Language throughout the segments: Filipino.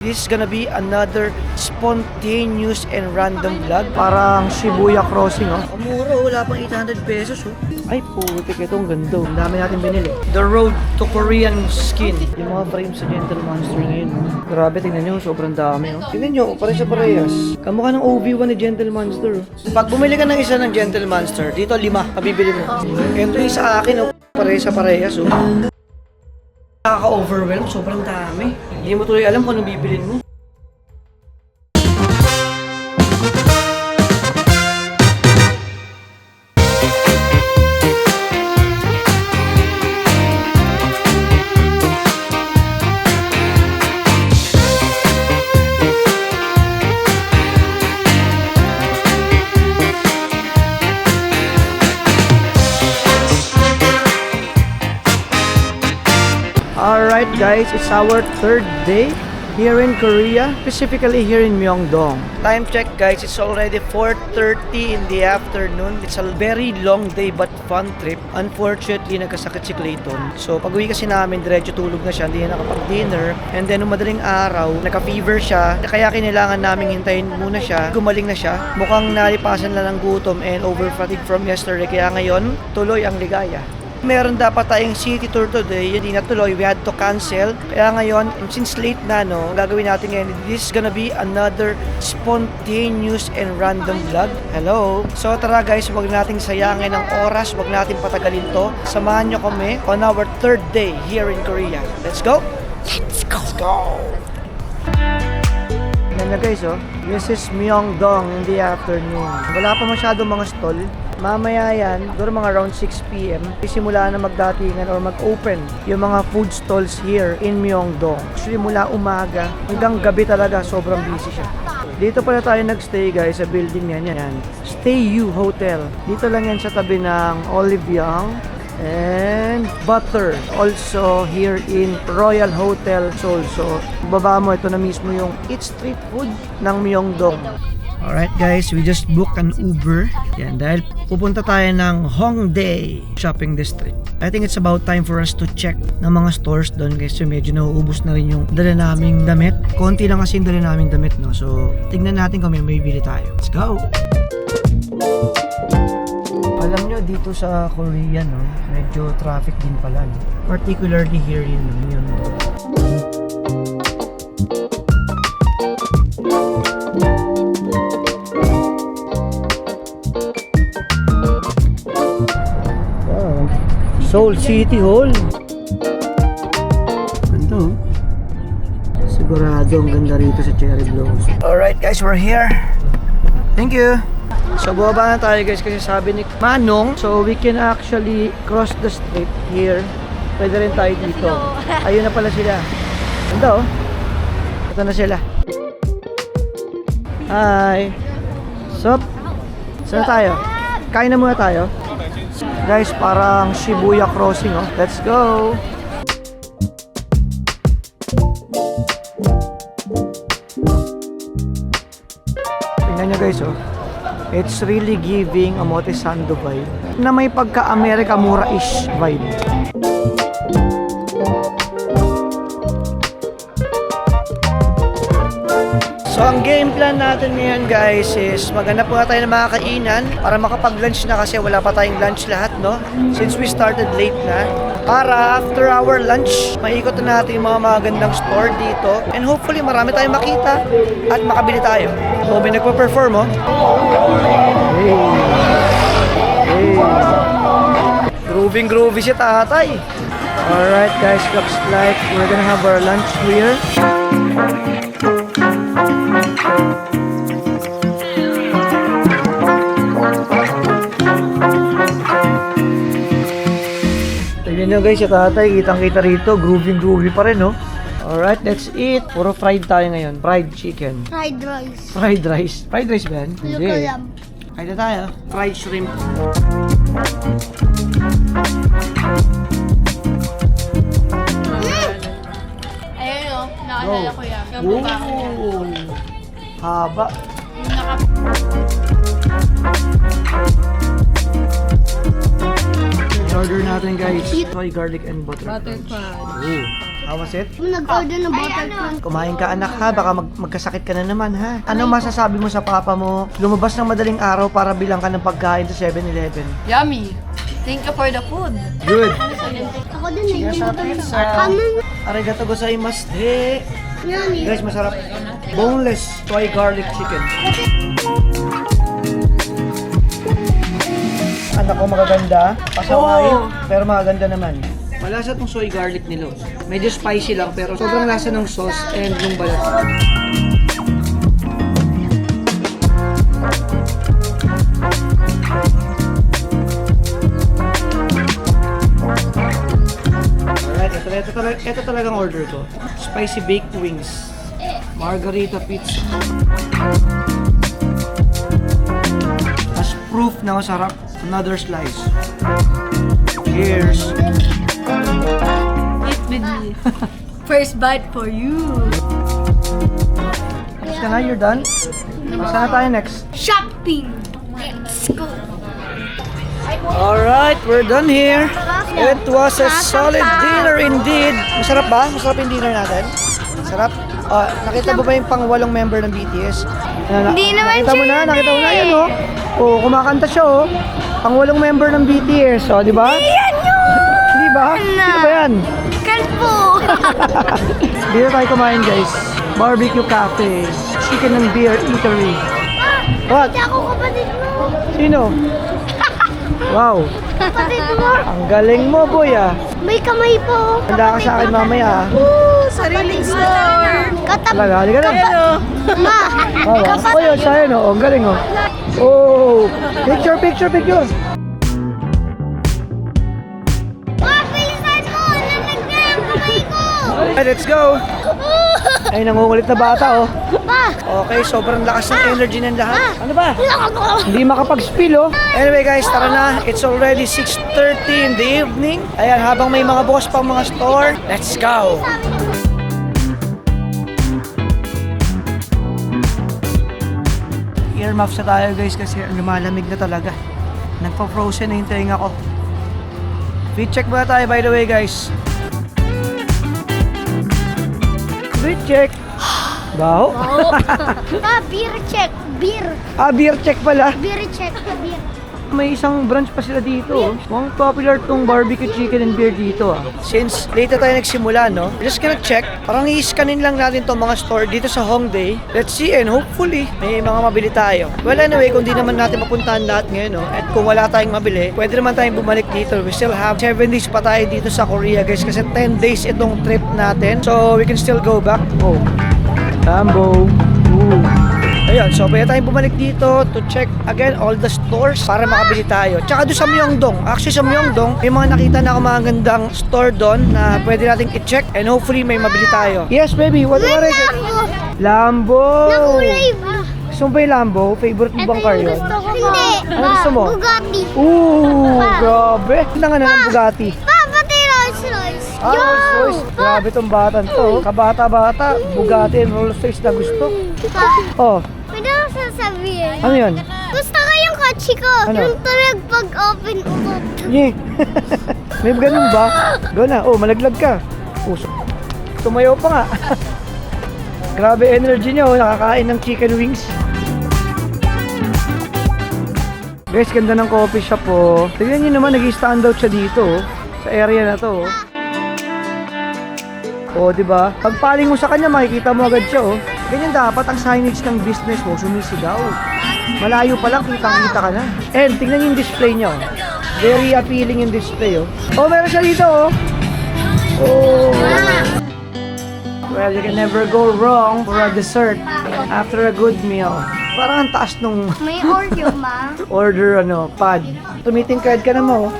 This is gonna be another spontaneous and random vlog. Parang Shibuya Crossing, oh. Mura, wala pang 800 pesos, oh. Ay, putik, itong ganda. Ang dami natin binili. The road to Korean skin. Yung mga frames sa Gentle Monster ngayon, oh. Grabe, tingnan nyo, sobrang dami, oh. Tingnan nyo, parehas. Kamukha ng OV1 ni Gentle Monster, oh. Pag bumili ka ng isa ng Gentle Monster, dito 5, pabibili mo. Ito yung sa akin, oh. Parehas, oh. Nakaka-overwhelm, sobrang dami. Hindi mo tuloy alam kung anong bibilin mo. Alright guys, it's our third day here in Korea, specifically here in Myeongdong. Time check guys, it's already 4:30 in the afternoon. It's a very long day but fun trip. Unfortunately, nagkasakit si Clayton. So pag-uwi kasi namin, diretso tulog na siya, hindi na nakapag-dinner. And then, madaling araw, naka-fever siya. Kaya kinailangan namin hintayin muna siya. Gumaling na siya. Mukhang nalipasan lang ng gutom and over-fatigue from yesterday. Kaya ngayon, tuloy ang ligaya. Meron dapat tayong city tour today, hindi natuloy, we had to cancel. Kaya ngayon, since late na, no, gagawin natin ngayon, this is gonna be another spontaneous and random vlog. Hello! So tara guys, wag nating sayangin ang oras, wag natin patagalin to. Samahan nyo kami on our third day here in Korea. Let's go! Let's go! Yan na guys, oh. This is Myeongdong in the afternoon. Wala pa masyado mga stall. Mamaya yan, doon mga around 6 p.m. Isimula na magdatingan or mag-open yung mga food stalls here in Myeongdong. Actually mula umaga hanggang gabi talaga, sobrang busy siya. Dito pala tayo nagstay guys sa building yan. Stay U Hotel. Dito lang yan sa tabi ng Olive Young and Butter. Also here in Royal Hotel Seoul. So baba mo, ito na mismo yung Eat Street Food ng Myeongdong. Alright guys, we just booked an Uber. Yan, dahil pupunta tayo ng Hongdae Shopping District. I think it's about time for us to check ng mga stores doon guys. So medyo nauubos na rin yung dala naming damit. Konti lang kasi yung dala naming damit, no? So tignan natin kung may bibili tayo. Let's go! Alam nyo, dito sa Korea, no, medyo traffic din pala, no? Particularly here in Myeongdong. Seoul City Hall. Ganda, oh. Sigurado ang ganda rito sa Cherry Blossom. Alright guys, we're here. Thank you. So bumaba na tayo guys kasi sabi ni Manong, so we can actually cross the street here. Pwede rin tayo dito. Ayun na pala sila. Ganda, oh. Ito na sila. Hi. Sup? Saan tayo? Kain na muna tayo. Guys, parang Shibuya Crossing, oh. Let's go! Tingnan nyo guys, oh. It's really giving a Omotesando vibe na may pagka-America Mura-ish vibe. So ang game plan natin ngayon guys is maghanap muna tayo ng mga kainan para makapag-lunch na kasi wala pa tayong lunch lahat, no? Since we started late na. Para after our lunch, maikot na natin yung mga magandang store dito. And hopefully marami tayong makita at makabili tayo. So may nagpa-perform, oh. Hey. Groovy si tatay. Alright guys, looks like we're gonna have our lunch here. Tignan nyo guys, yung tatay, kitang-kita rito, groovy pa rin, no? Alright, let's eat. Puro fried tayo ngayon, fried chicken. Fried rice. Fried rice? Fried rice ba yan? Hindi ko alam. Kain na tayo. Fried shrimp. Ayun o, naalala ko yan. Yung buka ko yan. Haba. Yung naka... Order natin guys. Soy, garlic, and butter. Butter crunch. Ooh. How was it? Nag-order ng butter crunch. Kumain ka anak ha, baka magkasakit ka na naman ha. Ano masasabi mo sa papa mo? Lumabas ng madaling araw para bilang ka ng pagkain sa 7-Eleven. Yummy. Thank you for the food. Good. Ako din Yes, sa pizza. Arigato gozaimasu. Nani? Guys, masarap. Boneless soy garlic chicken. Anak ko magaganda, pasawain, pero magaganda naman. Malasa tong soy garlic nilo. Medyo spicy lang, pero sobrang lasa ng sauce and yung balat. Alright, ito talagang order ko. Spicy baked wings. Margarita pizza. As proof na masarap, another slice. Cheers! Eat with me. First bite for you. Tapos ka na, you're done? Saan na tayo next? Shopping. Let's go. Alright, we're done here. It was a solid dinner indeed. Masarap ba? Masarap yung dinner natin? Masarap? Nakita mo ba yung pang-walong member ng BTS? Hindi naman nakita mo na, siya nakita mo na eh. yan oh. Oh, kumakanta siya oh. Pang-walong member ng BTS, oh, di ba? Yan yun! Di ba? Sino ba yan? Kalpo! Dito tayo kumain guys. Barbecue Cafe. Chicken and beer eatery. What? Hindi ako kapatid mo. Sino? Wow. Kapatid mo. Ang galing mo boy ah. May kamay po. Handa ka sa akin mamaya ah. Sariling store. Katab. Talaga, halika na. Ma. Oh, yun, siya yun oh. Ang galing oh. Oh, picture. Ma, bilisan mo. Lamig na yung kamay ko. Alright, let's go. Ay, nangungulit na bata oh. Pa. Okay, sobrang lakas ng energy ng lahat. Ano ba? Hindi makapag-spill oh. Anyway guys, tara na. It's already 6:30 in the evening. Ayan, habang may mga bukas pang mga store, let's go. Earmuffs na tayo guys kasi lumalamig na talaga. Nagpa-frozen na yung tenga ko. Fit check muna tayo by the way guys. Fit check. Baho. Pa, beer check. Beer. Beer check pala. Beer check. Beer. May isang branch pa sila dito. Oh. Mukhang popular tong barbecue chicken and beer dito. Since late na tayo nagsimula, no? We're just gonna check. Parang i-scanin lang natin tong mga store dito sa Hongdae. Let's see and hopefully may mga mabili tayo. Well anyway, kung di naman natin mapuntahan lahat ngayon, no? At kung wala tayong mabili, pwede naman tayong bumalik dito. We still have 7 days pa tayo dito sa Korea guys kasi 10 days itong trip natin. So we can still go back. Oh, Lambo. Ooh. Ayun, so pwede tayong bumalik dito to check again all the stores para makabili tayo. Tsaka doon sa Myeongdong. Actually sa Myeongdong, may mga nakita na ako mga gandang store doon na pwede nating i-check and hopefully may mabili tayo. Yes, baby. What are it? Lambo! Nakulay blue. Gusto mo ba yung Lambo? Favorite mo bang car yun? Gusto ko. Hindi. Ano gusto mo? Bugatti. Ooh, grabe. Tingnan nga na ng Bugatti. Pa, pati Rolls Royce. Rolls Royce. Grabe tong batan to. Kabata-bata, Bugatti and Rolls Royce na gusto. Pa, Oh, pwede ako sasabihin. ano yun? Gusto ko yung kotse ko. Ano? Yung tunog pag-open ko. Yeah. May ganun ba? Go na. Oh, malaglag ka. Puso. Tumayo pa nga. Grabe energy niya, oh. Nakakain ng chicken wings. Guys, ganda ng coffee shop, oh. Tignan nyo naman, nag-stand out siya dito, oh. Sa area na to, oh. Oh, di ba? Pagpaling mo sa kanya, makikita mo agad siya, oh. Ganyan dapat ang signage ng business mo, sumisigaw. Malayo pa lang, kitang-kita ka na. And tingnan yung display niya, oh. Very appealing yung display, oh. Oh, meron siya dito, oh. Oh. Well, you can never go wrong for a dessert after a good meal. Parang ang taas nung May Oreo, ma. order, pad. Tumitingkad ka na mo, oh.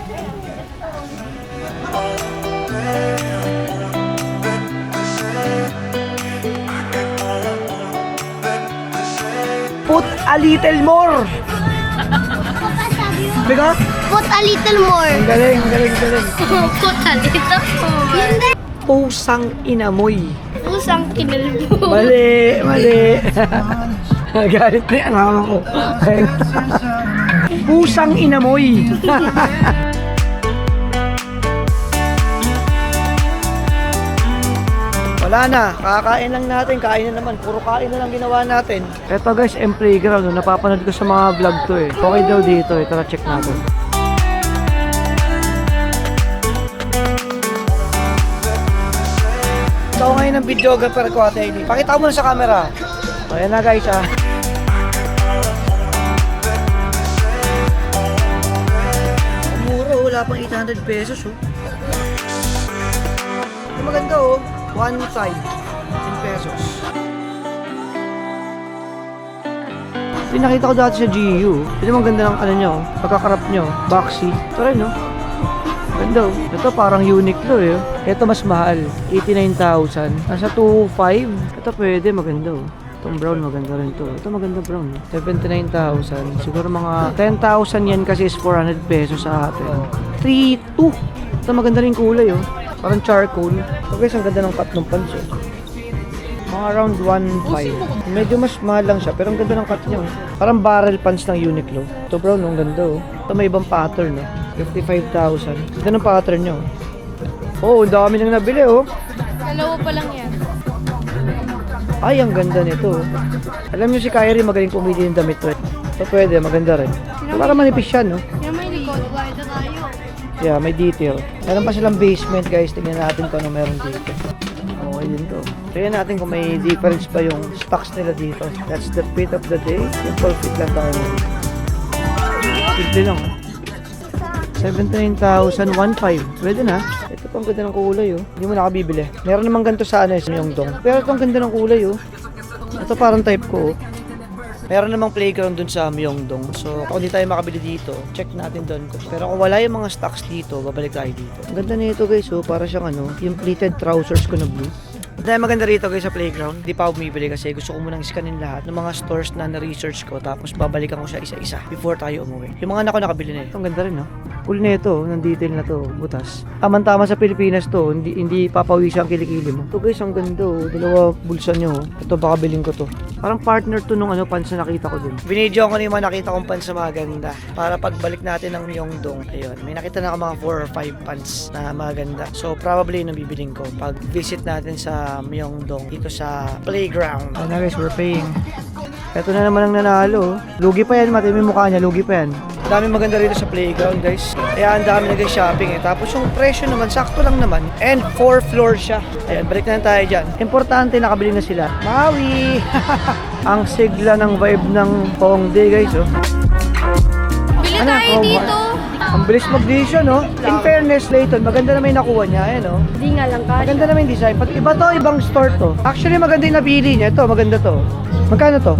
Put a little more. Biga? Put a little more. Ang galing, ang galing, ang galing. Put a little more. Hindi. Pusang inamoy. Pusang kinalbo. Mali, mali. Galit na yung mama ko. Pusang inamoy. Wala na, kakain lang natin, kain na naman. Puro kain na lang ginawa natin. Eto guys, M-Playground. Napapanood ko sa mga vlog to eh. Okay daw dito eh. Tara, check natin. Ito ako ngayon ng videographer ko, Ate Aileen. Pakita mo na sa camera. Ayan na guys ah. Mura oh, wala pang 800 pesos oh. Ito maganda oh. One side, 10 pesos. Pinakita ko dati sa GU. Ito maganda ng ano nyo, pagkakarap nyo, boxy. Ito rin no. Ganda oh. Ito parang Uniqlo eh. Ito mas mahal, 89,000. Nasa 2.5. Ito pwede, maganda oh. Itong brown maganda rin to. Ito maganda brown. 79,000. Siguro mga 10,000 yan kasi is 400 pesos sa atin. 3.2. Ito maganda rin kulay oh. Parang charcoal. So guys, ang ganda ng cut ng pants oh. Mga around 1.5. Medyo mas mahal lang siya pero ang ganda ng cut niya oh. Parang barrel pants ng Uniqlo. Ito brown, ang ganda oh. Ito may ibang pattern oh. 55,000. Ito ng pattern niya oh. Oh, ang dami nang nabili oh. Dalawa pa lang yan. Ay, ang ganda nito. Alam niyo si Kyrie magaling pumili ng damit to. So pwede, maganda rin. So, para manipis yan, no? Yung may likod, wala tayo. Yeah, may detail. Meron pa silang basement, guys. Tingnan natin kung ano meron dito. Okay din to. Tingnan natin kung may difference pa yung stocks nila dito. That's the fit of the day. Simple fit lang tayo. Simple lang, 79,000, 1.5. Pwede na. Ito pang ganda ng kulay, oh. Hindi mo nakabibili. Meron namang ganito sa ano, sa Myeongdong. Pero itong ganda ng kulay, oh. Ito parang type ko, oh. Meron namang playground dun sa Myeongdong. So, kung hindi tayo makabili dito, check natin dun. Pero kung wala yung mga stocks dito, babalik tayo dito. Ang ganda nito, guys, oh. Para siyang ano, yung pleated trousers ko na blue. Dahil maganda rito guys sa playground, hindi pa ako bumibili kasi gusto ko munang scanin lahat ng mga stores na na-research ko tapos babalikan ko siya isa-isa before tayo umuwi. Yung mga anak ko nakabili na ito. Ang ganda rin no? Cool na ito, ng detail na to, butas. Tama-tama sa Pilipinas to, hindi papawis ang kilikili mo. Ito guys, ang ganda oh, dalawa bulsa nyo. Ito baka bilhin ko to. Parang partner to nung ano, pants na nakita ko dun. Binidyo ko na yung mga nakita kong pants na maganda para pagbalik natin ng Myeongdong. Ayun, may nakita na ako mga 4 or 5 pants na maganda. So probably yun ang bibiling ko pag visit natin sa Myeongdong dito sa playground. Ano guys, we're paying. Ito na naman ang nanalo. Lugi pa yan, mati may mukha niya, lugi pa yan. Dami maganda rito sa playground guys. Kaya ang dami nag-shopping eh. Tapos yung presyo naman, sakto lang naman. And 4 floors siya. Ayan, balik na tayo dyan. Importante, nakabili na sila. Maui! Ang sigla ng vibe ng Hongdae guys oh. Bili Ano, tayo promo? dito. Ang bilis mag-decision, no? In fairness, Layton, maganda naman yung nakuha niya, ayan, no? Hindi nga lang kasi. Maganda naman yung design. Pati iba to, ibang store to. Actually, maganda yung napili niya. Ito, maganda to. Magkano to?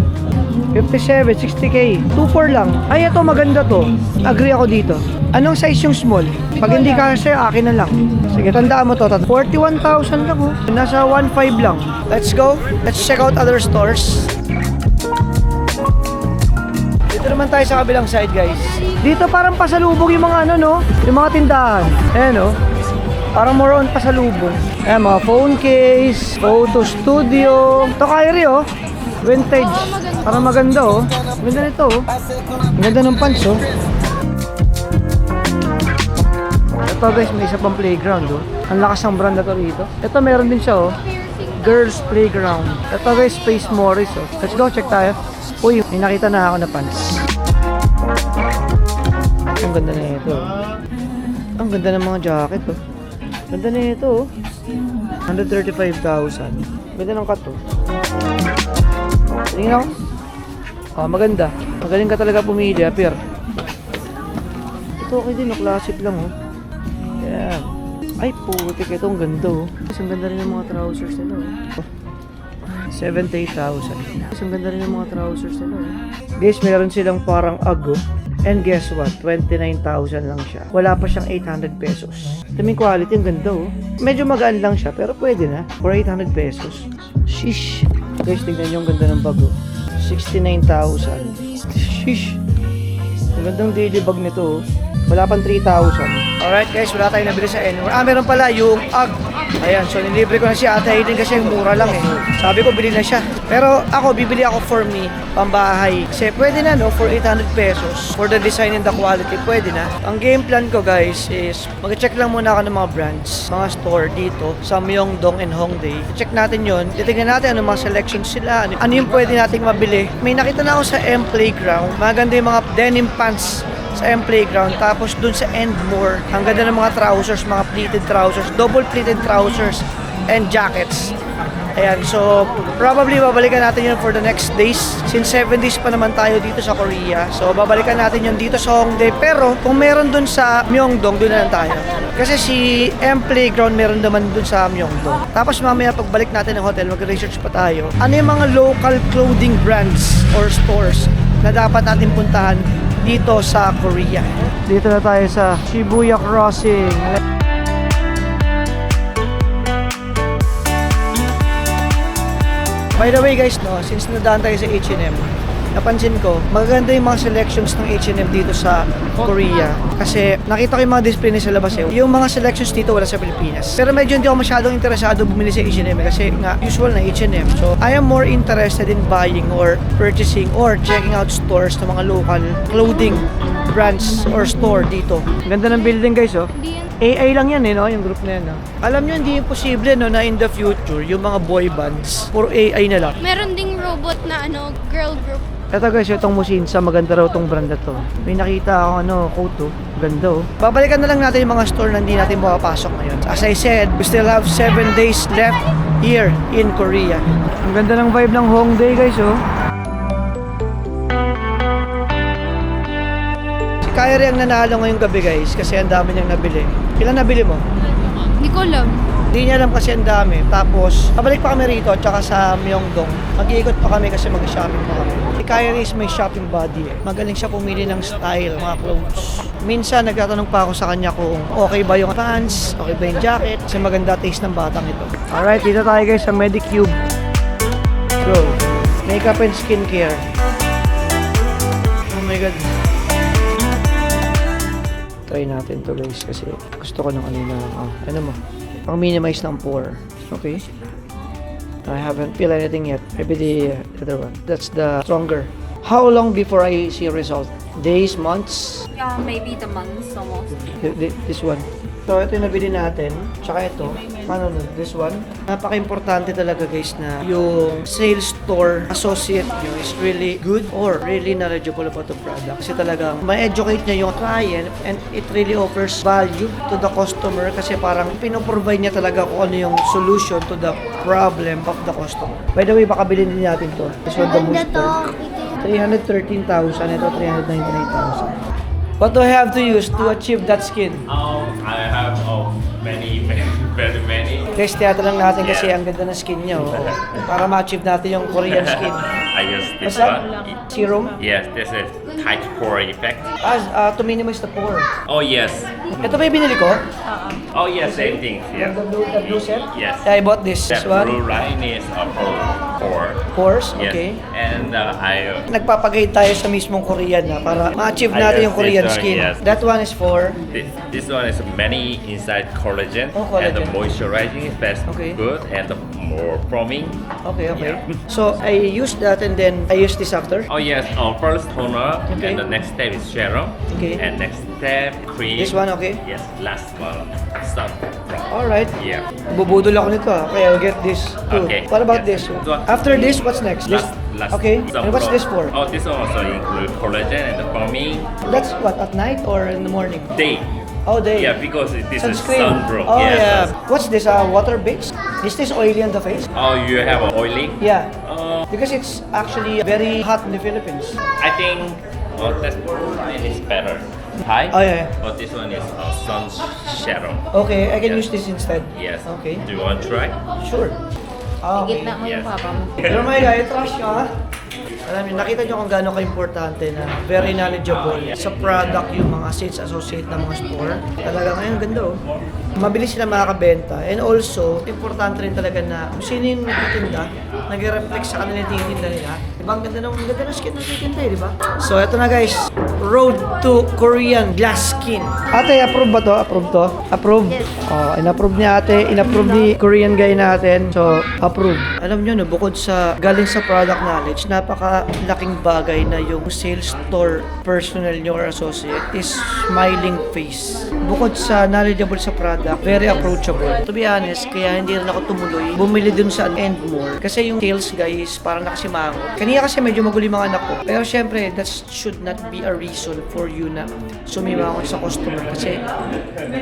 57, 60k. 2.4 lang. Ay, ito, maganda to. Agree ako dito. Anong size yung small? Pag hindi kasi, akin na lang. Sige, tandaan mo to. 41,000 lang, oh. Nasa 1.5 lang. Let's go. Let's check out other stores. Dito naman tayo sa kabilang side guys. Dito parang pasalubong yung mga ano no, yung mga tindahan. Ayan no. Parang more on pasalubong. Ayan mga phone case, photo studio. Ito Kyrie oh. Vintage. Parang maganda oh. Ganda nito oh. Ganda ng pants oh. Ito guys, may isa pang playground oh. Ang lakas ng brand na to rito. Ito meron din siya oh. Girls Playground. Ito guys, Space Morris oh. Let's go, check tayo. Uy, may nakita na ako na pants. Ang ganda na ito. Ang ganda ng mga jacket oh. Ganda na ito oh. 135,000. Ganda ng cut oh. Tingnan ako. Oh, maganda. Magaling ka talaga pumili, appear. Ito okay din, oh. Classic lang oh. Yeah. Ay, putik. Ito ang ganda oh. Ang ganda rin ng mga trousers nila oh. 78,000. Ang ganda rin ng mga trousers nila oh. Guys, meron silang parang ago. And guess what? 29,000 lang siya. Wala pa siyang 800 pesos. Ito yung quality, ang ganda oh. Medyo magaan lang siya, pero pwede na. For 800 pesos. Sheesh. Guys, tignan nyo ang ganda ng bag oh. 69,000. Sheesh. Ang gandang daily bag nito oh. Wala pang 3,000. Alright guys, wala tayong nabili sa Anywhere. Ah, meron pala yung UGG. Ayan, so nilibre ko na si Ate Aiden kasi mura lang eh. Sabi ko, bili na siya. Pero ako, bibili ako for me, pambahay. Kasi pwede na, no? For 800 pesos. For the design and the quality, pwede na. Ang game plan ko, guys, is mag-check lang muna ako ng mga brands, mga store dito sa Myeongdong and Hongdae. Check natin yon. Titignan natin ano mga selections sila. Ano yung pwede nating mabili. May nakita na ako sa M Playground. Maganda yung mga denim pants sa M Playground. Tapos dun sa Endmore, ang ganda ng mga trousers, mga pleated trousers, double pleated trousers and jackets. Ayan, so probably babalikan natin yun for the next days. Since 7 days pa naman tayo dito sa Korea. So babalikan natin yun dito sa Hongdae. Pero kung meron dun sa Myeongdong, dun na lang tayo. Kasi si M Playground meron naman dun sa Myeongdong. Tapos mamaya pagbalik natin ng hotel, mag-research pa tayo. Ano yung mga local clothing brands or stores na dapat natin puntahan dito sa Korea. Dito na tayo sa Shibuya Crossing. By the way guys, no, since nadaan tayo sa H&M, napansin ko, magaganda yung mga selections ng H&M dito sa Korea. Kasi nakita ko yung mga display sa labas eh. Yung mga selections dito wala sa Pilipinas. Pero medyo hindi ako masyadong interesado bumili sa H&M kasi nga usual na H&M. So I am more interested in buying or purchasing or checking out stores ng mga local clothing brands or store dito. Ganda ng building guys oh. AI lang yan eh, no? Yung group na yan, no? Alam nyo, hindi imposible, no, na in the future, yung mga boy bands, puro AI na lang. Meron ding robot na girl group. Ito guys, itong Musinsa, maganda raw itong brand na to. May nakita akong quote oh. Ganda oh. Babalikan na lang natin yung mga store na hindi natin makapasok ngayon. As I said, we still have 7 days left here in Korea. Ang ganda ng vibe ng Hongdae guys oh. Kyrie ang nanalo ngayong gabi guys kasi ang dami niyang nabili. Ilan nabili mo? Hindi ko alam. Hindi niya alam kasi ang dami. Tapos, pabalik pa kami rito at saka sa Myeongdong. Mag-iikot pa kami kasi mag-shopping pa kami. Si Kyrie is may shopping body eh. Magaling siya pumili ng style, mga clothes. Minsan, nagtatanong pa ako sa kanya kung okay ba yung pants, okay ba yung jacket, kasi maganda taste ng batang ito. Alright, dito tayo guys sa Medicube. Go. Makeup and skincare. Oh my God. Try natin to guys kasi gusto ko ng ano mo, pang minimize ng pore. Okay, I haven't feel anything yet. Maybe the other one, that's the stronger. How long before I see a result? Days, months? Yeah, maybe the months almost. This one. So ito yung nabili natin, tsaka ito, this one. Napaka-importante talaga guys na yung sales store associate nyo is really good or really knowledgeable about the product. Kasi talagang ma-educate niya yung client and it really offers value to the customer kasi parang pinoprovide niya talaga kung ano yung solution to the problem of the customer. By the way, baka bilhin din natin to. This one, the Monster. 313,000, ito 399,000. What do I have to use to achieve that skin? I have very many. Guys, tiyata lang natin kasi ang ganda ng skin niya. Oh. Para ma-achieve natin yung Korean skin. I use What's this that? one. Serum? Yes, this is tight pore effect. To minimize the pore. Oh yes. Ito ba yung binili ko? Oh yes, same thing. Yeah. The blue set? Yes. I bought this That one. blue line is pore. Pores? Yes. Okay. And I Nagpapagay tayo sa mismong Korean na para ma-achieve I natin use yung Korean this one, skin. yes. That one is for... this one is many inside collagen, Oh, collagen. and the moisturizing is best Okay. good and the more foaming. Okay. Yeah. So, I use that and then I use this after. Oh yes, first toner Okay. and the next step is serum. Okay. And next step cream. This one, okay? Yes, last one sun. Alright. Yeah. Bubudol ako nito okay, I'll get this too. Okay. What about Yes. this? After this, what's next? This? Last Okay, sun and what's pro- this for? Oh, this one also include collagen and the foaming That's what, at night or in the morning? day. Oh, day. Yeah, because this is Sunscreen. sunblock. Oh, yes. yeah. What's this, water-based? Is this oily on the face? Oh, you have a oily? Yeah. Uh, Because it's actually very hot in the Philippines. I think that one is better. Hi? Oh, yeah. Oh, this one is sun serum. Okay, I can Yes. use this instead. Yes. Okay. Do you want to try? Sure. Okay. Gitna mo Yes. yung papa mo. Pero my guy, trust nyo ha. Alam niyo, nakita nyo kung gaano ka-importante na very knowledgeable sa product yung mga sales associate ng mga store. Talaga ngayon, ganda oh. Mabilis sila makakabenta. And also, importante rin talaga na kung sino yung nagtitinda nag-reflect sa kanila yung tinitinda nila. Diba? Ang ganda ng skin ng tinitinda eh, di ba? So, eto na guys. Road to Korean glass skin. Ate, approve ba to? Approve to? Approve? Yes. Oh, in-approve ni ate. In-approve ni Korean guy natin. So, approve. Alam nyo, no, bukod sa galing sa product knowledge, napaka-laking bagay na yung sales store personnel nyo or associate is smiling face. Bukod sa knowledgeable sa product, very approachable. To be honest, kaya hindi rin ako tumuloy. Bumili dun sa Endmore. Kasi yung sales guys, parang nakasimango. Kanina kasi medyo magulo yung mga anak ko. Pero syempre, that should not be a reason for you na sumimangon sa customer. Kasi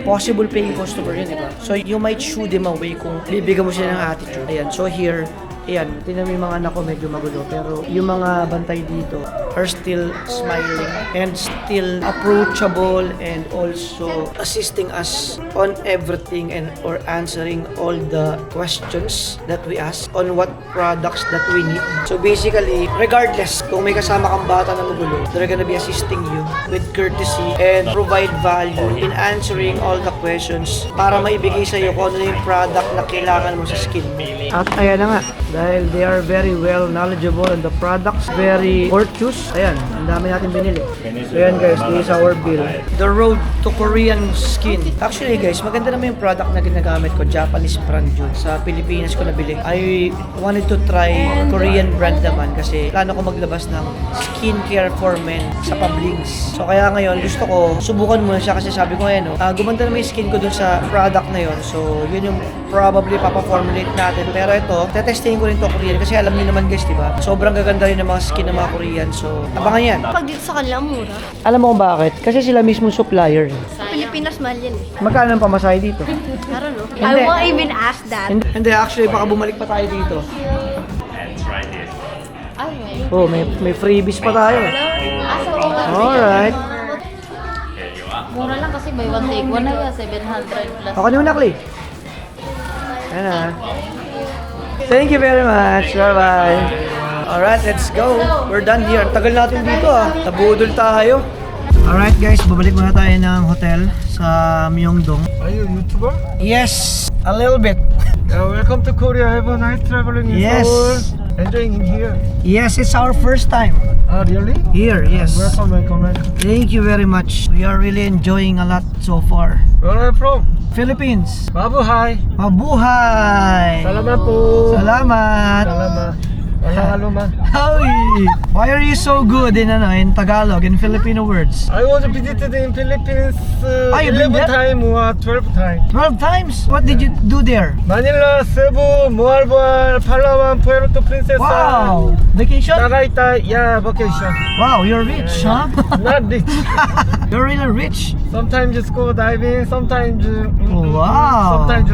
possible paying customer yun, di ba? So you might shoo them away kung bibigyan mo sila ng attitude. Ayan, so here, ayan, tingnan mo yung mga anak ko medyo magulo. Pero yung mga bantay dito are still smiling and still approachable and also assisting us on everything and or answering all the questions that we ask on what products that we need. So basically, regardless kung may kasama kang bata na magulo, they're gonna be assisting you with courtesy and provide value in answering all the questions para maibigay sa iyo kung ano yung product na kailangan mo sa skin mo. At ayan na nga, dahil they are very well knowledgeable on the products, very courteous. Ayan, ang dami natin binili. So ayan guys, this is our bill. The road to Korean skin. Actually guys, maganda naman yung product na ginagamit ko, Japanese brand yun. Sa Pilipinas ko nabili. I wanted to try Korean brand naman kasi plano ko maglabas ng skincare for men sa Pablings. So kaya ngayon, gusto ko subukan muna siya kasi sabi ko ayan, gumanda naman yung skin ko dun sa product na yun. So yun yung probably papaformulate natin. Pero ito, tetestingin ko rin to Korean kasi alam niyo naman guys, di ba? Sobrang gaganda rin ng mga skin ng mga Korean. So, abangan yan. Pag dito sa kanila, mura. Alam mo kung bakit? Kasi sila mismo supplier. Sa Pilipinas, mahal yan eh. Magkano ang pamasahe dito? I don't know. Hindi. I won't even ask that. Hindi, actually, baka bumalik pa tayo dito. And try this. Oh, may freebies pa tayo. So, Alright. Here you are. mura lang kasi buy one take one na yan, 700 plus. Ako na Clay. Ayan na. Thank you very much. Bye-bye. Alright, let's go. We're done here. Ang tagal natin dito Nabudol tayo. Alright guys, babalik muna tayo ng hotel sa Myeongdong. Are you a YouTuber? Yes, a little bit. Welcome to Korea. Have a nice traveling in Yes. Seoul. Enjoying in here. Yes, it's our first time Really? here. Yes. Welcome. Thank you very much. We are really enjoying a lot so far. Where are you from? Philippines. Mabuhay. Mabuhay! Salamat po. Salamat! Salamat. Walang aluman. Hoy! Why are you so good in Tagalog, in Filipino words? I was visited in Philippines You've been 11 there? times or 12 times. 12 times? What did you do there? Manila, Cebu, Moalboal, Palawan, Puerto Princesa. Wow! Vacation? Tagaytay, yeah, vacation. Wow, you're rich, huh? Not rich. You're really rich. Sometimes just go diving, sometimes Wow. sometimes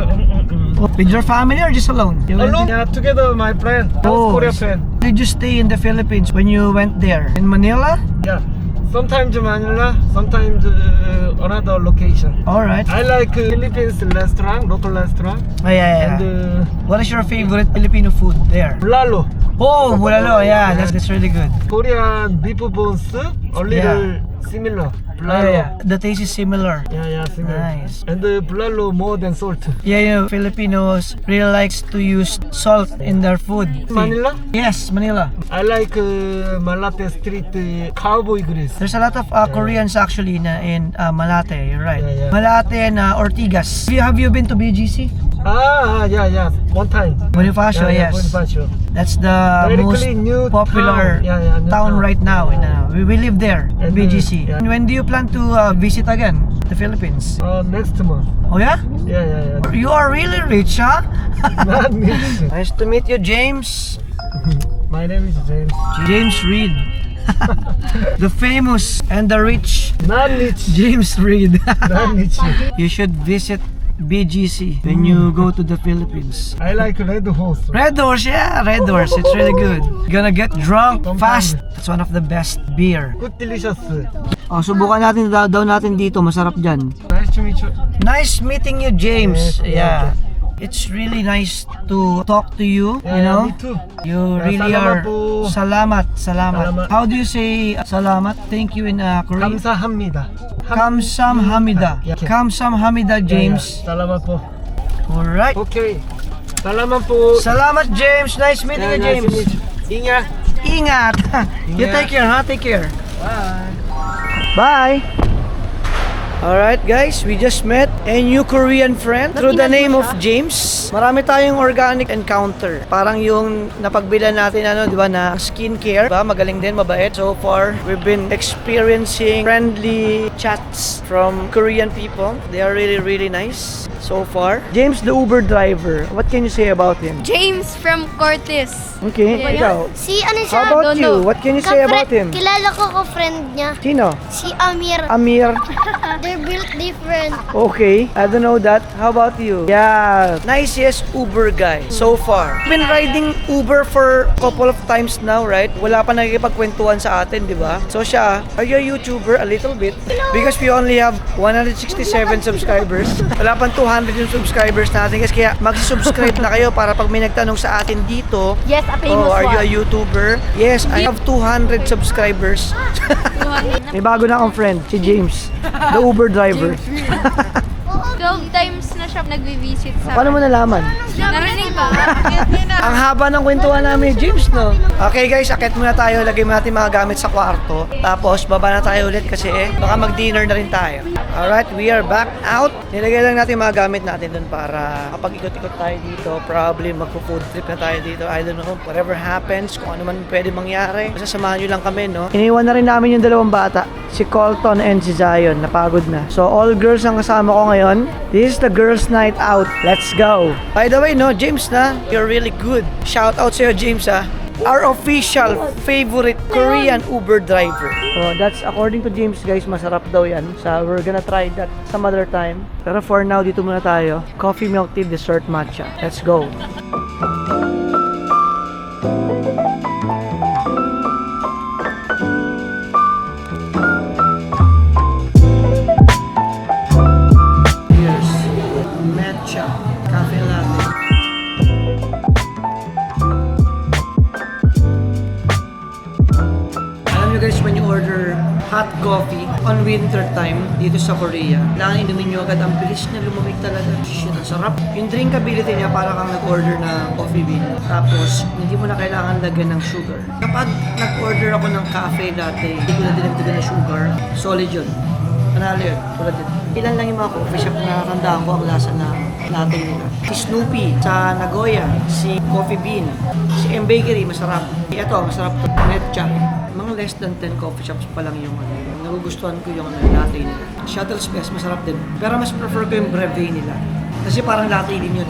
With your family or just alone? You went alone. to- Yeah, together with my friend. Oh, South Korea friend. Did you stay in the Philippines when you went there? In Manila? Yeah. Sometimes Manila, sometimes another location. Alright. I like Philippines restaurant, local restaurant, Yeah. and What is your favorite Filipino food there? bulalo. Oh, bulalo. Yeah, that's really good. Korean beef bone soup, a little similar. Bulalo. The taste is similar. Yeah, similar. Nice. And bulalo more than salt. Yeah, Filipinos really likes to use salt in their food. Manila? Yes, Manila. I like Malate Street cowboy grease. There's a lot of Koreans actually in Malate. You're right. Yeah. Malate and Ortigas. Have you been to BGC? Yeah. One time. Bonifacio, yes. Bonifacio. That's the Very most clean, new popular town. Yeah, new town town. right now. We live there, in And, BGC. yeah. And when do you plan to visit again the Philippines? Next month. Oh yeah? Yeah. You are really rich, huh? Not rich. Nice to meet you, James. My name is James. James Reed. The famous and the rich Not rich. James Reed. Not rich. You should visit BGC when you go to the Philippines. I like Red Horse. Red Horse, yeah, Red Horse. It's really good. You're gonna get drunk Sometimes. fast. It's one of the best beer. Good, delicious. Oh, subukan natin daw natin dito. Masarap dyan. Nice to meet you. Nice meeting you, James. Yes, Yeah. It's really nice to talk to you, you Yeah, know. me too. You Yeah, really salamat are. po. Salamat. Salamat. How do you say salamat? Thank you in Korean? 감사합니다. Kamsamhamida. Yeah. Kamsamhamida, James. Salamat po. Alright. Okay. Salamat po. Salamat, James. Nice meeting you, James. Ingat. Ingat. You take care, ha? Take care. Bye. Alright guys, we just met a new Korean friend through the name of James. Marami tayong organic encounter. Parang yung napagbilan natin di ba, na skincare. Ba, magaling din, mabait. So far, we've been experiencing friendly chats from Korean people. They are really, really nice so far. James, the Uber driver. What can you say about him? James from Cortez. Okay, ikaw. Si ano siya? How about you? What can you say about him? Kilala ko friend niya. Sino? Si Amir. Amir. They're built different. Okay, I don't know that. How about you? Yeah, nicest Uber guy so far. Been riding Uber for a couple of times now, right? Wala pa nakikipagkwentuhan sa atin, di ba? So siya, are you a YouTuber? A little bit. Because we only have 167 subscribers. Wala pang 200 yung subscribers natin. Kasi kaya mag-subscribe na kayo para pag may nagtanong sa atin dito, Yes, a famous are you a one. YouTuber? Yes, I have 200 subscribers. May bago na akong friend, si James, the Uber driver. 12 times na siya nagvi-visit sa Paano mo nalaman? Narinig ba? Ang haba ng kwentuhan namin ni James, no? Okay guys, akit muna tayo. Lagay mo natin mga gamit sa kwarto. Tapos, baba na tayo ulit kasi baka mag-dinner na rin tayo. Alright, we are back out. Nilagay lang natin mga gamit natin dun para kapag ikot-ikot tayo dito, probably magpo-food trip na tayo dito. I don't know, whatever happens, kung ano man pwede mangyari. Basta samahan nyo lang kami, no? Iniwan na rin namin yung dalawang bata, si Colton and si Zion. Napagod na. So, all girls ang kasama ko ngayon. This is the girls' night out. Let's go. By the way, no, James na, you're really good. Shout out sa'yo, James, ha. Our official favorite Korean Uber driver. Oh, that's according to James, guys, masarap daw yan. So, we're gonna try that some other time. Pero for now, dito muna tayo. Coffee, milk tea, dessert, matcha. Let's go. Here's matcha cafe latte. Alam nyo guys, when you order hot coffee on winter time dito sa Korea, kailangan inumin nyo agad. Ang bilis na lumamig talaga. Shit, ang sarap. Yung drinkability niya para kang nag-order na coffee bean. Tapos, hindi mo na kailangan lagyan ng sugar. Kapag nag-order ako ng cafe latte, hindi ko na dinagdagan ng sugar, solid yun. Panalo yun. Tulad yun. Ilan lang yung mga coffee shop na nakakandaan ko ang lasa na latte nila. Si Snoopy sa Nagoya, si Coffee Bean, si M Bakery, masarap. Ito, masarap to. Netcha. Mga less than 10 coffee shops pa lang yung nagugustuhan ko yung latte nila. Shuttle Space, masarap din. Pero mas prefer ko yung brevet nila. Kasi parang latte din yun.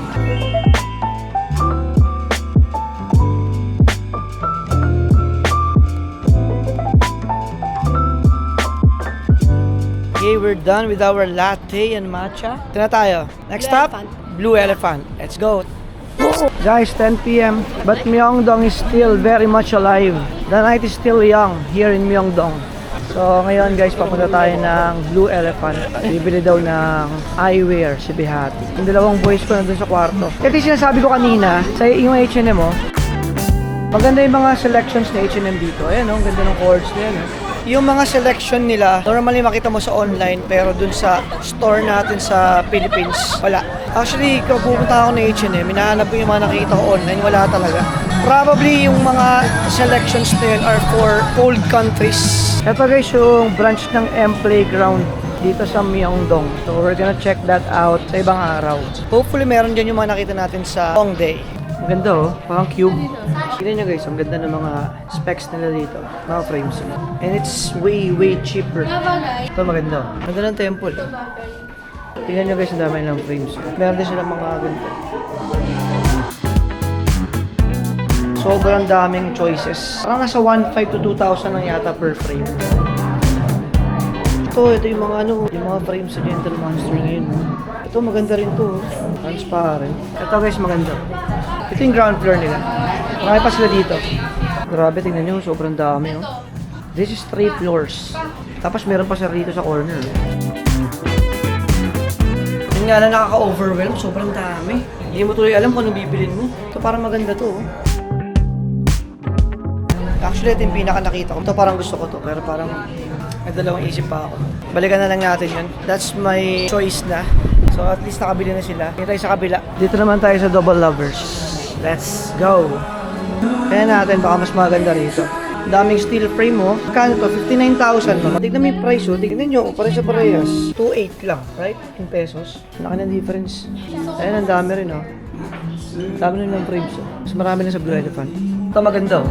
Okay, we're done with our latte and matcha. Ito na tayo. Next stop, Blue Elephant. Let's go. Guys, 10 p.m. But Myeongdong is still very much alive. The night is still young here in Myeongdong. So ngayon guys, papunta tayo ng Blue Elephant. Bibili daw ng eyewear si Bihati. Yung dalawang boys ko nandun sa kwarto. Kasi sinasabi ko kanina, sa yung H&M maganda yung mga selections na H&M dito. Ayan, ang ganda ng cords na yan. Yung mga selection nila, normally makita mo sa online, pero dun sa store natin sa Philippines, wala. Actually, kung pupunta ako ng H&M, hinahanap ko yung mga nakikita ko online, wala talaga. Probably yung mga selections na yun are for cold countries. Ito guys, yung branch ng M Playground dito sa Myeongdong. So we're gonna check that out sa ibang araw. Hopefully meron dyan yung mga nakita natin sa Hongdae. Ang ganda oh, parang cube. Tignan nyo guys, ang ganda ng mga specs nila dito. Mga frames. And it's way cheaper. Ito maganda oh. Maganda ng temple. Tignan nyo guys, ang dami ng frames. Meron din silang mga ganito. Sobrang daming choices. Parang nasa 1,500 to 2,000 lang yata per frame. Ito yung mga yung mga frames sa Gentle Monster ngayon. Ito maganda rin to. Transparent. Ito guys, maganda. Ito yung ground floor nila. Marami pa sila dito. Grabe, tingnan nyo, sobrang dami. Oh. This is 3 floors. Tapos meron pa sila dito sa corner. Yung nga na nakaka-overwhelm, sobrang dami. Hindi mo tuloy alam kung anong bibilin mo. Ito parang maganda to. Oh. Actually, ito yung pinaka nakita ko. Ito parang gusto ko to, pero parang may dalawang isip pa ako. Balikan na lang natin yun. That's my choice na. So at least nakabili na sila. Dito tayo sa kabila. Dito naman tayo sa Double Lovers. Let's go! Kaya natin, baka mas maganda rito. Daming steel frame mo. Kano to? 59,000 to. Tignan mo yung price oh. Tignan nyo, pare sa parehas. 2.8 lang, right? In pesos. Laki ng difference. Ayan, ang dami rin oh. Dami rin ng frames oh. Mas marami na sa Blue Elephant. Ito maganda oh.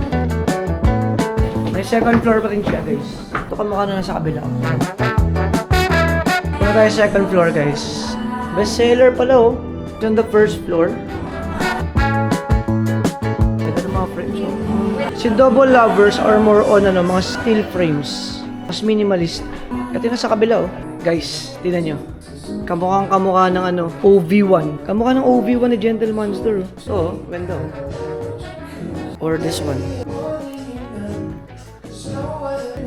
May second floor pa rin siya guys. Ito kamukha na sa kabila. Ito tayo second floor guys. Best seller pala oh. Ito on the first floor. Ito ng mga frames oh. Si Double Lovers are more on mga steel frames. Mas minimalist. Ito na sa kabila oh. Guys, tingnan nyo. Kamukha ng OV1. Kamukha ng OV1 ni Gentle Monster oh. So, ganda oh. Or this one.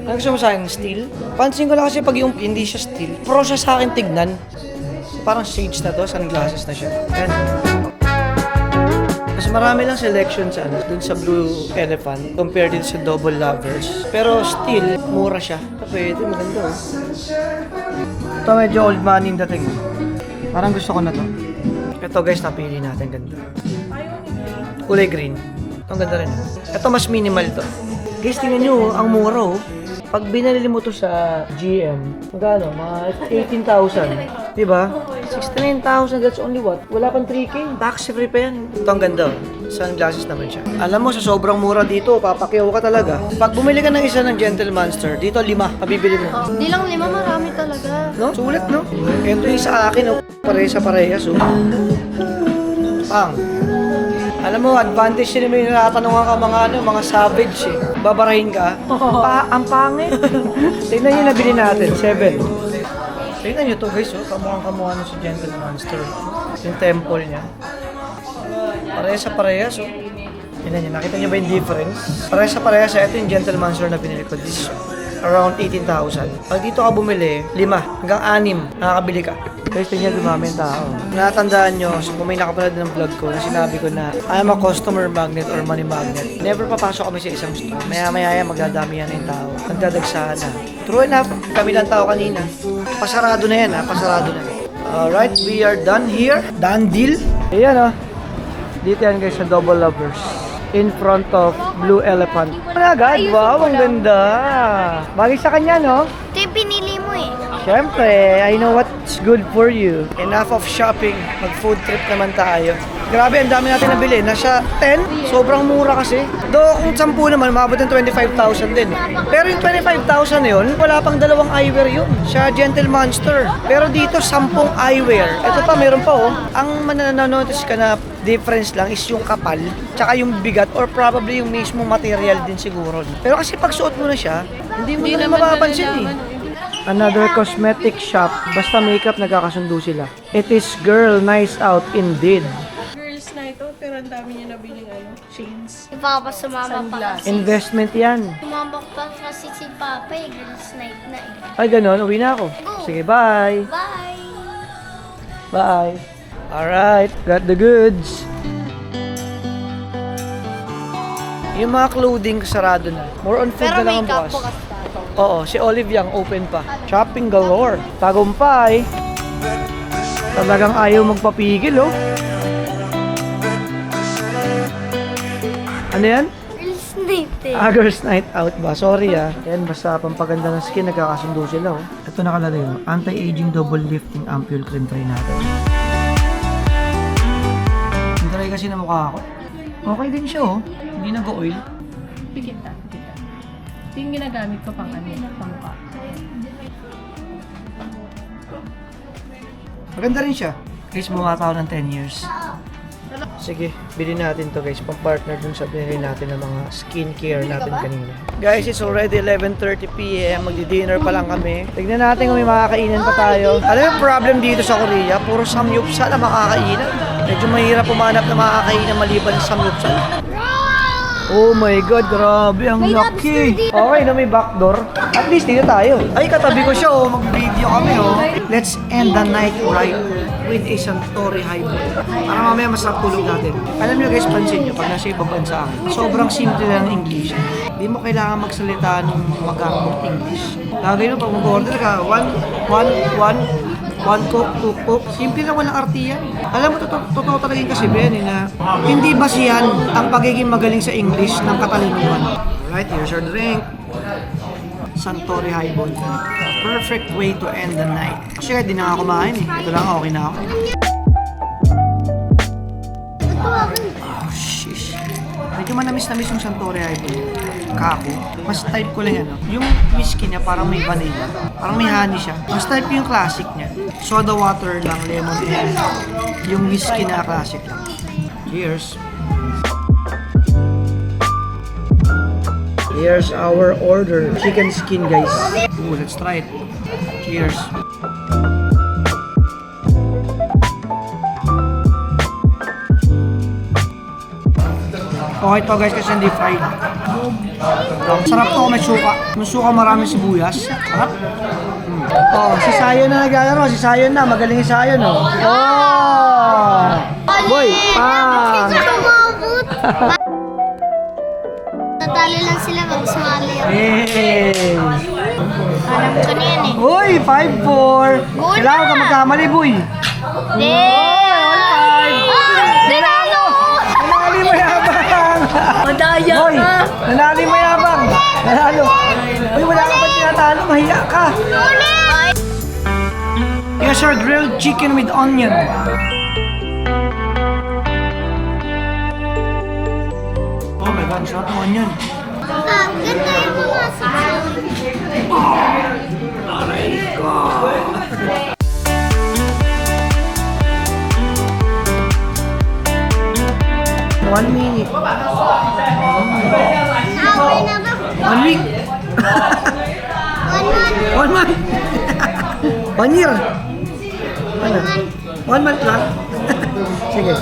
Ano gusto mo sa akin? Steel? Pansin ko lang kasi pag yung hindi siya steel, pro siya sa akin tignan. Parang shades na to, sunglasses na siya. Ayan. Mas marami lang selection sa dun sa Blue Elephant compared din sa Double Lovers. Pero still, mura siya. Pwede, maganda oh. Ito medyo old money yung dating. Parang gusto ko na to. Ito guys, napili natin. Ganda. Kulay green. Ito ang ganda rin. Ito mas minimal to. Guys, tingnan nyo, ang mura oh. Pag binili mo to sa GM, magkano? Mga 18,000. Diba? 69,000, that's only what? Wala pang 3K. Tax free pa yan. Ito ang ganda. Sunglasses naman siya. Alam mo, sa sobrang mura dito, papakyaw ka talaga. Pag bumili ka ng isa ng Gentle Monster, dito 5, mabibili mo. Hindi lang 5, marami talaga. No? Sulit, no? Ito yung sa akin, oh. Parehas, oh. Pang. Alam mo, advantage yun may natatanungan ka mga savage eh. Babarahin ka. Ang pangit. Tignan nyo nabili natin, 7. Tignan nyo to guys, oh. Kamukha na si Gentle Monster. Yung temple niya. Parehas, oh. Tignan nyo, nakita nyo ba yung difference? Parehas. Ito yung Gentle Monster na binili ko. This around 18,000. Pag dito ka bumili, 5 hanggang 6, nakakabili ka. Guys, tingnan dumami yung tao. Natandaan nyo, so kung may nakapanood ng vlog ko na sinabi ko na I'm a customer magnet or money magnet. Never papasok kami sa isang store. Maya-maya magdadami yan yung tao. Nagdadagsahan na. True enough, kami lang tao kanina. Pasarado na yan ha, pasarado na. Alright, we are done here. Done deal. Ayan dito yan guys sa Double Lovers. In front of Blue Elephant. Agad, wow, ang ganda. Bagay sa kanya, no? Ito yung pinili mo eh. Siyempre, I know what's good for you. Enough of shopping. Mag-food trip naman tayo. Grabe, ang dami natin nabili. Nasa 10, sobrang mura kasi. Though kung 10 naman, maabot ng 25,000 din. Pero yung 25,000 na yun, wala pang 2 eyewear yun. Siya Gentle Monster. Pero dito, 10 eyewear. Ito pa, meron pa oh. Ang mananotice ka na difference lang is yung kapal, tsaka yung bigat, or probably yung mismo material din siguro. Pero kasi pag suot mo na siya, hindi mo na mapapansin eh. Another cosmetic shop. Basta makeup, nagkakasundo sila. It is Girl Nice Out indeed. Girls night out, pero ang dami niya nabiling chains. Si Papa sumama pa kasi. Investment yan. Sumama pa kasi si Papa eh. Girls night na eh. Ay, ganun. Uwi na ako. Sige, bye. Bye! Bye. Alright, got the goods. Yung mga clothing sarado na. More on food Pero na lang ang makeup bukas. po kasi. Oo, si Olive Yang open pa. Shopping galore. Tagumpay. Talagang ayaw magpapigil, oh. Ano yan? Girls night eh. Girls night out ba? Sorry Yan, basta pampaganda ng skin, nagkakasundo sila, oh. Ito nakalagay, oh. Anti-aging double lifting ampule cream try natin. Ang try kasi na mukha ako. Okay din siya, oh. Hindi nag-oil. Pikita. Ito yung ginagamit ko pang pangka. Maganda rin siya. Guys, mukha tao ng 10 years. Sige, bilhin natin to guys. Pang-partner dun sa binili natin ng mga skincare natin kanina. Guys, it's already 11:30 PM. Magdi-dinner pa lang kami. Tignan natin kung may makakainan pa tayo. Alam mo yung problem dito sa Korea? Puro samyupsal na makakainan. Medyo mahirap pumanap na makakainan maliban sa samyupsal. Oh my God, grabe, ang laki. Okay na may backdoor. At least dito tayo. Ay, katabi ko siya, oh. Mag-video kami, oh. Let's end the night right with a Suntory highball. Para mamaya masarap tulog natin. Alam niyo guys, pansin niyo, pag nasa ibang bansa, sobrang simple lang ng English. Hindi mo kailangan magsalita ng magkakabong English. Lagay mo, pag mag-order ka, 1, 1, 1, 1 Coke, 2 Coke. Simple lang, walang arti yan. Alam mo, totoo talaga yung kasibihan na hindi basihan ang pagiging magaling sa English ng katalinuhan. Alright, here's your drink. Suntory Highball. Perfect way to end the night. Kasi di na nga kumain eh. Ito lang, okay na ako. Oh, shish. Medyo manamis-namis yung Suntory Highball. Kako. Mas type ko lang yan. No? Yung whiskey niya parang may vanilla. Parang may honey siya. Mas type yung classic niya. Soda water lang, lemon ale. Yung whiskey na classic lang. Cheers. Here's our order. Chicken skin, guys. Ooh, let's try it. Cheers. Okay to guys kasi hindi fried. Sarap to, may suka. May suka, maraming sibuyas. Sarap. Oh, si Sayon na naglalaro. Si Sayon na, magaling si Sayon, oh. Oh! Boy, pang! Natalo lang sila mag-sumali. Hey! Alam ko na yan eh. Uy, 5-4! Kailangan ka magkamali, boy! Nanalo! Nanali mayabang! Madaya Boy! ka! Nanali mayabang! Nanalo! Uy, wala ka pa tinatalo, mahiya ka! Here's our grilled chicken with onion. Oh my God, sarap ng onion. Ganda yung pumasok sa One minute. Nakaway na ba? 1 week. 1 month. 1 year. Ano? 1 month lang. Sige.